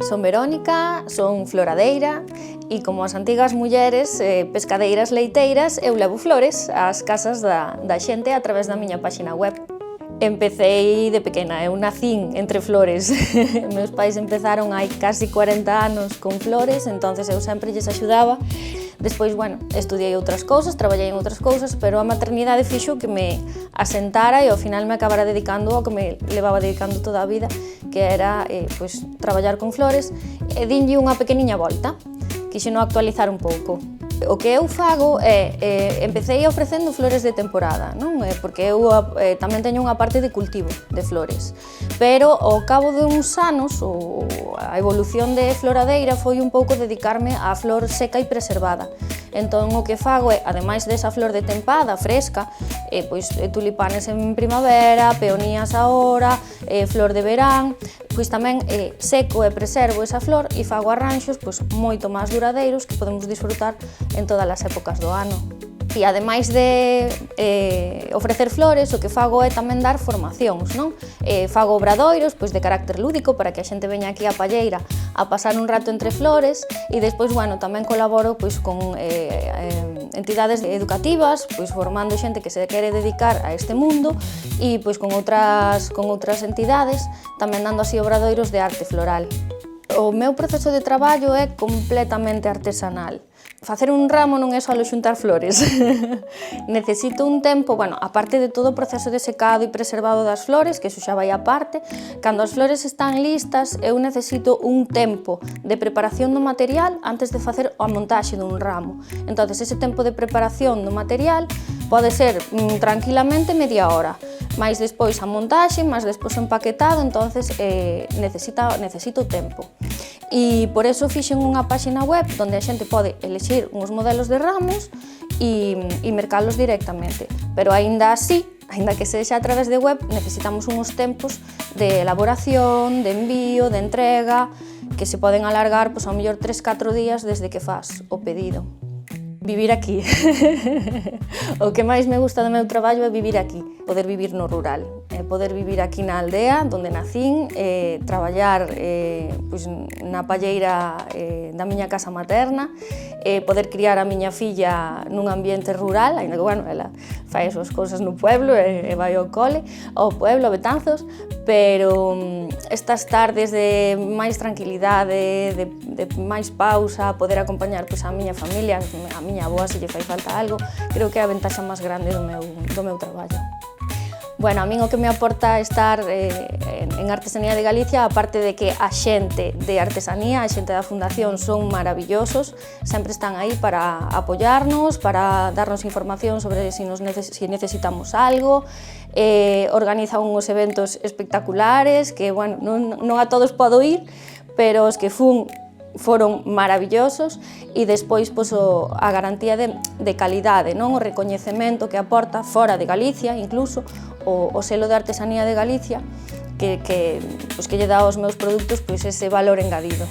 Son Verónica, son floradeira e como as antigas mulleres pescadeiras leiteiras eu levo flores ás casas da xente a través da miña páxina web. Empecei de pequena, eu nacín entre flores. Meus pais empezaron hai casi 40 anos con flores, entonces eu sempre lles axudaba. Despois, bueno, estudiei outras cousas, traballei en outras cousas, pero a maternidade fixo que me asentara e ao final me acabara dedicando ao que me levaba dedicando toda a vida, que era pois, traballar con flores, e dinlle unha pequeniña volta, quixeno actualizar un pouco. O que eu fago empecé ofrecendo flores de temporada, non? Porque eu tamén teño unha parte de cultivo de flores, pero ao cabo de uns anos a evolución de floradeira foi un pouco dedicarme á flor seca e preservada. Entón o que fago é, ademais desa flor de tempada, fresca, pois tulipanes en primavera, peonías agora, flor de verán, pois tamén seco e preservo esa flor e fago arranxos pois, moito máis duradeiros que podemos disfrutar en todas as épocas do ano. E ademais de ofrecer flores, o que fago é tamén dar formacións, non? Fago obradoiros pois, de carácter lúdico para que a xente veña aquí á palleira a pasar un rato entre flores e despois, bueno, tamén colaboro pois, con entidades educativas, pois, formando xente que se quere dedicar a este mundo e pois, con outras entidades, tamén dando así obradoiros de arte floral. O meu proceso de traballo é completamente artesanal. Facer un ramo non é só xuntar flores. Necesito un tempo, bueno, aparte de todo o proceso de secado e preservado das flores, que iso xa vai aparte, cando as flores están listas, eu necesito un tempo de preparación do material antes de facer a montaxe dun ramo. Entonces, ese tempo de preparación do material pode ser tranquilamente media hora, máis despois a montaxe, máis despois o empaquetado, entonces necesito tempo. E por eso fixen unha páxina web onde a xente pode elixir uns modelos de ramos e mercalos directamente. Pero aínda así, aínda que sexa a través de web, necesitamos uns tempos de elaboración, de envío, de entrega, que se poden alargar pois, ao mellor 3-4 días desde que fas o pedido. Vivir aquí. O que máis me gusta do meu traballo é vivir aquí, poder vivir no rural, poder vivir aquí na aldea onde nacín, traballar pois, na palleira da miña casa materna, poder criar a miña filla nun ambiente rural, ainda que, bueno, ela fai as súas cousas no pueblo e vai ao cole, ao pueblo, a Betanzos, pero estas tardes de máis tranquilidade, de máis pausa, poder acompañar pois, a miña familia, a miña avoa se lle fai falta algo, creo que é a ventaxa máis grande do meu traballo. Bueno, a min o que me aporta estar en Artesanía de Galicia, aparte de que a xente de artesanía, a xente da Fundación son maravillosos, sempre están aí para apoiarnos, para darnos información sobre si necesitamos algo, organizan uns eventos espectaculares que, bueno, non a todos podo ir, pero os que foron maravillosos e despois pois, a garantía de calidade, non? O recoñecemento que aporta fora de Galicia, incluso o selo de Artesanía de Galicia que lle dá aos meus produtos pois, ese valor engadido.